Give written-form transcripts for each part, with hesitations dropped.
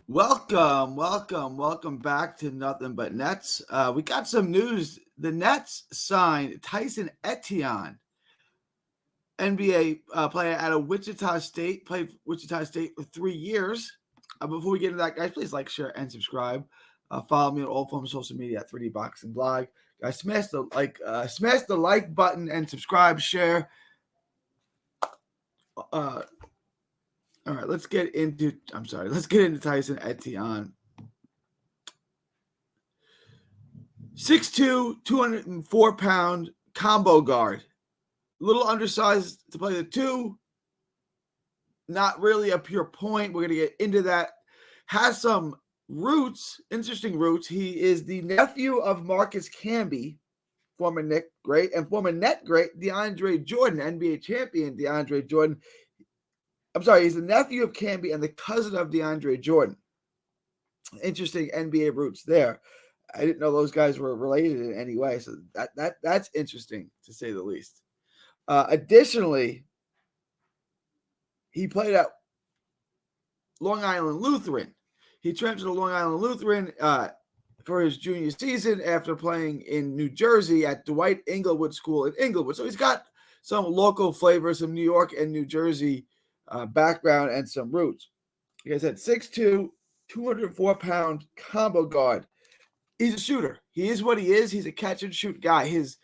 Welcome back to Nothing But Nets. We got some news. The Nets signed Tyson Etienne, NBA player out of Wichita State. Played Wichita State for 3 years. Before we get into that, guys, please like, share, and subscribe. Follow me on all forms of social media at 3D Boxing Blog. Guys, smash the like button and subscribe, share. All right, let's get into Tyson Etienne. 6'2", 204-pound combo guard. A little undersized to play the two. Not really a pure point. We're going to get into that. Has some roots, interesting roots. He is the nephew of Marcus Camby, former Knick great, and former net great DeAndre Jordan, NBA champion DeAndre Jordan. I'm sorry, he's the nephew of Camby and the cousin of DeAndre Jordan. Interesting NBA roots there. I didn't know those guys were related in any way, so that's interesting to say the least. Additionally, he played at Long Island Lutheran. He transferred to Long Island Lutheran for his junior season after playing in New Jersey at Dwight Englewood School in Englewood. So he's got some local flavor, some New York and New Jersey background, and some roots. Like I said, 6'2", 204-pound combo guard. He's a shooter. He is what he is. He's a catch-and-shoot guy. He's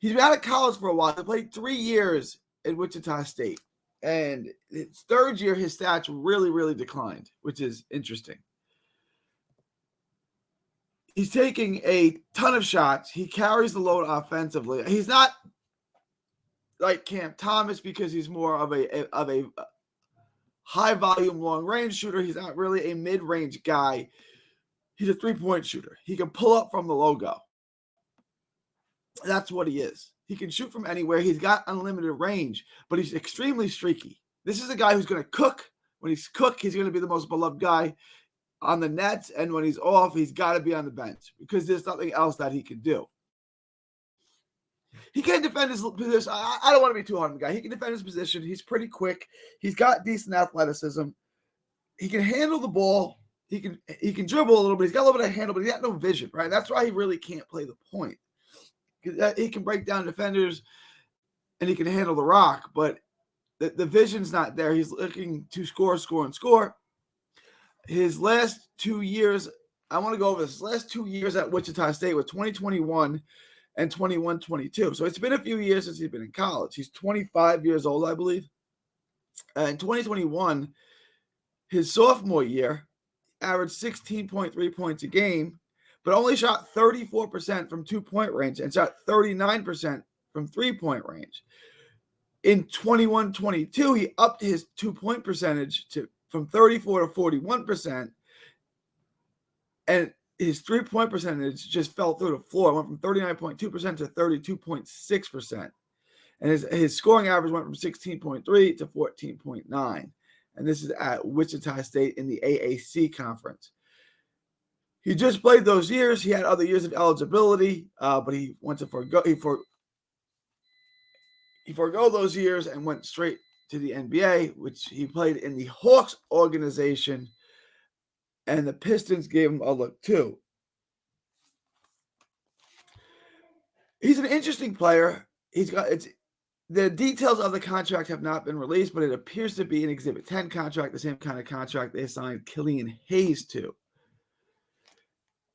been out of college for a while. He played 3 years at Wichita State. And his third year, his stats really, really declined, which is interesting. He's taking a ton of shots. He carries the load offensively. He's not like Cam Thomas because he's more of a high-volume, long-range shooter. He's not really a mid-range guy. He's a three-point shooter. He can pull up from the logo. That's what he is. He can shoot from anywhere. He's got unlimited range, but he's extremely streaky. This is a guy who's going to cook. When he's cooked, he's going to be the most beloved guy on the Nets, and when he's off, he's got to be on the bench because there's nothing else that he can do. He can defend his position. I don't want to be too hard on the guy. He can defend his position. He's pretty quick. He's got decent athleticism. He can handle the ball. He can dribble a little bit. He's got a little bit of handle, but he's got no vision, right? That's why he really can't play the point. He can break down defenders, and he can handle the rock, but the vision's not there. He's looking to score. His last 2 years, I want to go over this. His last 2 years at Wichita State were 2021 and 21-22. So it's been a few years since he's been in college. He's 25 years old, I believe. In 2021, his sophomore year, averaged 16.3 points a game, but only shot 34% from two-point range and shot 39% from three-point range. In 21-22, he upped his two-point percentage from 34 to 41%, and his three-point percentage just fell through the floor. It went from 39.2% to 32.6%. And his scoring average went from 16.3 to 14.9. And this is at Wichita State in the AAC conference. He just played those years. He had other years of eligibility, but he went to forego those years and went straight to the NBA, which he played in the Hawks organization, and the Pistons gave him a look too. He's an interesting player. The details of the contract have not been released, but it appears to be an Exhibit 10 contract, the same kind of contract they assigned Killian Hayes to.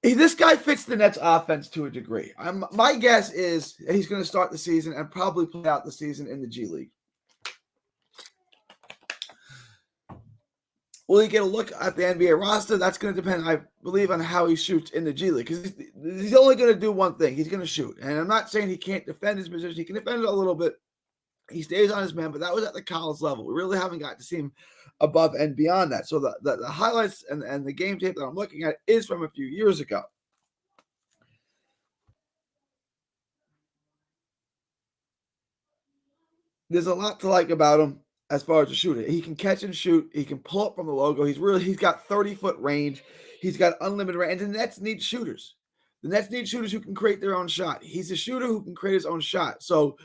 This guy fits the Nets offense to a degree. My guess is he's going to start the season and probably play out the season in the G League. Will he get a look at the NBA roster? That's going to depend, I believe, on how he shoots in the G League, because he's only going to do one thing. He's going to shoot. And I'm not saying he can't defend his position. He can defend it a little bit. He stays on his man, but that was at the college level. We really haven't got to see him above and beyond that. So the highlights and the game tape that I'm looking at is from a few years ago. There's a lot to like about him as far as a shooter. He can catch and shoot. He can pull up from the logo. He's got 30-foot range. He's got unlimited range. And the Nets need shooters. The Nets need shooters who can create their own shot. He's a shooter who can create his own shot. So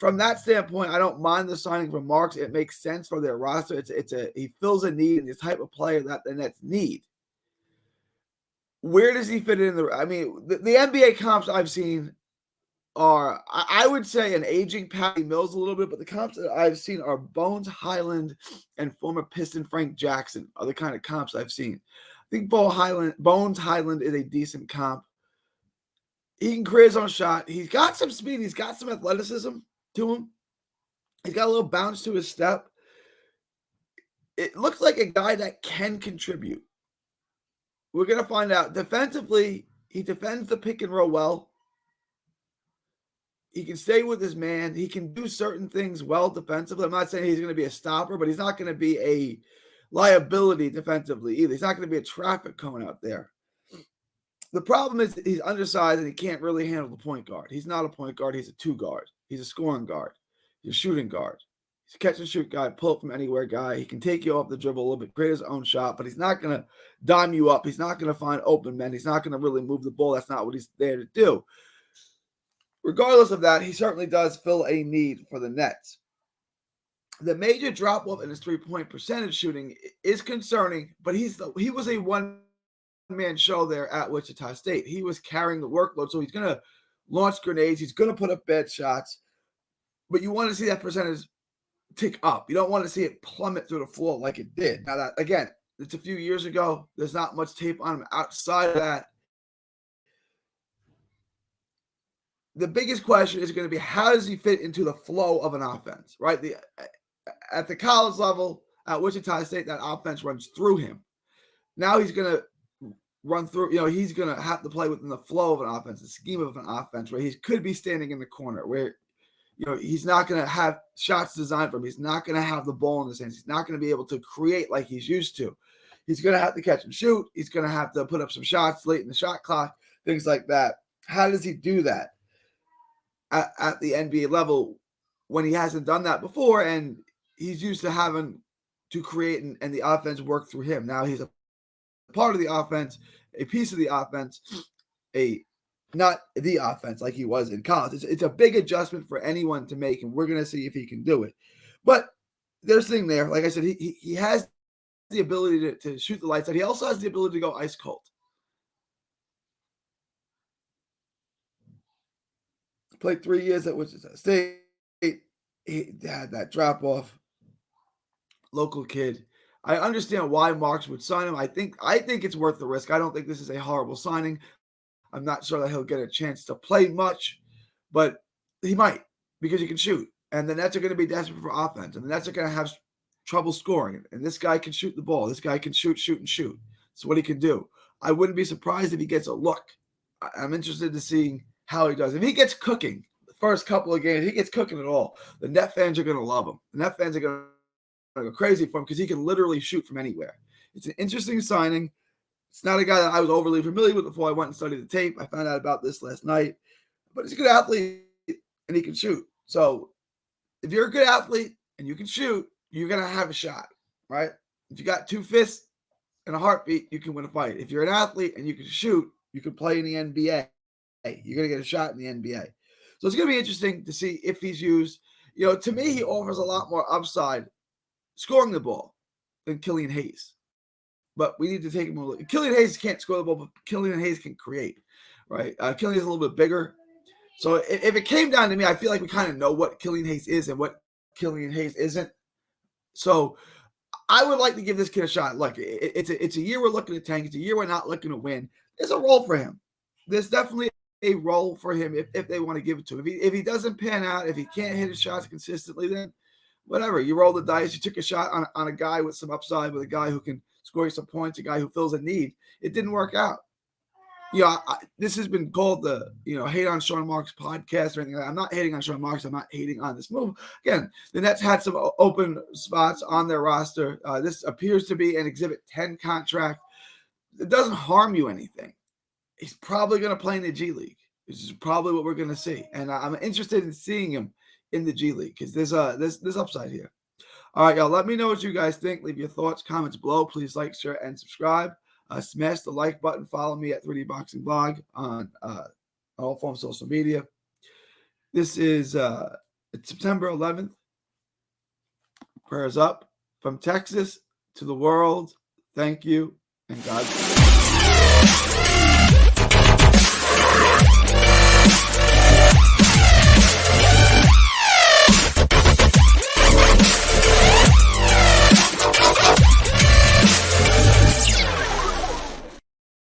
from that standpoint, I don't mind the signing from Marks. It makes sense for their roster. He fills a need in the type of player that the Nets need. Where does he fit in I mean, the NBA comps I've seen are, I would say, an aging Patty Mills a little bit, but the comps that I've seen are Bones Highland and former Piston Frank Jackson are the kind of comps I've seen. I think Bones Highland is a decent comp. He can create his own shot. He's got some speed. He's got some athleticism to him. He's got a little bounce to his step. It looks like a guy that can contribute. We're going to find out. Defensively, he defends the pick and roll well. He can stay with his man. He can do certain things well defensively. I'm not saying he's going to be a stopper, but he's not going to be a liability defensively either. He's not going to be a traffic cone out there. The problem is he's undersized and he can't really handle the point guard. He's not a point guard. He's a two guard. He's a scoring guard. He's a shooting guard. He's a catch and shoot guy, pull up from anywhere guy. He can take you off the dribble a little bit, create his own shot, but he's not going to dime you up. He's not going to find open men. He's not going to really move the ball. That's not what he's there to do. Regardless of that, he certainly does fill a need for the Nets. The major drop-off in his three-point percentage shooting is concerning, but he was a one-man show there at Wichita State. He was carrying the workload, so he's going to launch grenades. He's going to put up bad shots, but you want to see that percentage tick up. You don't want to see it plummet through the floor like it did. Now, that again, it's a few years ago. There's not much tape on him outside of that. The biggest question is going to be, how does he fit into the flow of an offense, right? At the college level, at Wichita State, that offense runs through him. Now he's going to run through, he's going to have to play within the flow of an offense, the scheme of an offense, where he could be standing in the corner, where, he's not going to have shots designed for him. He's not going to have the ball in his hands. He's not going to be able to create like he's used to. He's going to have to catch and shoot. He's going to have to put up some shots late in the shot clock, things like that. How does he do that at the NBA level when he hasn't done that before, and he's used to having to create and the offense work through him? Now he's a part of the offense, a piece of the offense, not the offense like he was in college. It's a big adjustment for anyone to make, and we're going to see if he can do it. But there's a thing there. Like I said, he has the ability to shoot the lights out. He also has the ability to go ice cold. Played 3 years at Wichita State. He had that drop off. Local kid. I understand why Marks would sign him. I think it's worth the risk. I don't think this is a horrible signing. I'm not sure that he'll get a chance to play much, but he might, because he can shoot. And the Nets are going to be desperate for offense. And the Nets are going to have trouble scoring. And this guy can shoot the ball. This guy can shoot. That's what he can do. I wouldn't be surprised if he gets a look. I'm interested to see how he does. If he gets cooking the first couple of games, he gets cooking at all, the Net fans are going to love him. The Net fans are going to go crazy for him because he can literally shoot from anywhere. It's an interesting signing. It's not a guy that I was overly familiar with before I went and studied the tape. I found out about this last night. But he's a good athlete, and he can shoot. So if you're a good athlete and you can shoot, you're going to have a shot, right? If you got two fists and a heartbeat, you can win a fight. If you're an athlete and you can shoot, you can play in the NBA. You're going to get a shot in the NBA. So it's going to be interesting to see if he's used. To me, he offers a lot more upside scoring the ball than Killian Hayes. But we need to take him a look. Killian Hayes can't score the ball, but Killian Hayes can create, right? Killian is a little bit bigger. So if it came down to me, I feel like we kind of know what Killian Hayes is and what Killian Hayes isn't. So I would like to give this kid a shot. Look, it's a year we're looking to tank. It's a year we're not looking to win. There's a role for him. There's definitely a role for him if they want to give it to him. If he doesn't pan out, if he can't hit his shots consistently, then whatever. You roll the dice. You took a shot on a guy with some upside, with a guy who can score you some points, a guy who fills a need. It didn't work out. This has been called the hate on Sean Marks podcast or anything like that. I'm not hating on Sean Marks. I'm not hating on this move. Again, the Nets had some open spots on their roster. This appears to be an Exhibit 10 contract. It doesn't harm you anything. He's probably going to play in the G League. This is probably what we're going to see. And I'm interested in seeing him in the G League because there's upside here. All right, y'all. Let me know what you guys think. Leave your thoughts, comments below. Please like, share, and subscribe. Smash the like button. Follow me at 3D Boxing Blog on all forms of social media. This is It's September 11th. Prayers up from Texas to the world. Thank you, and God bless.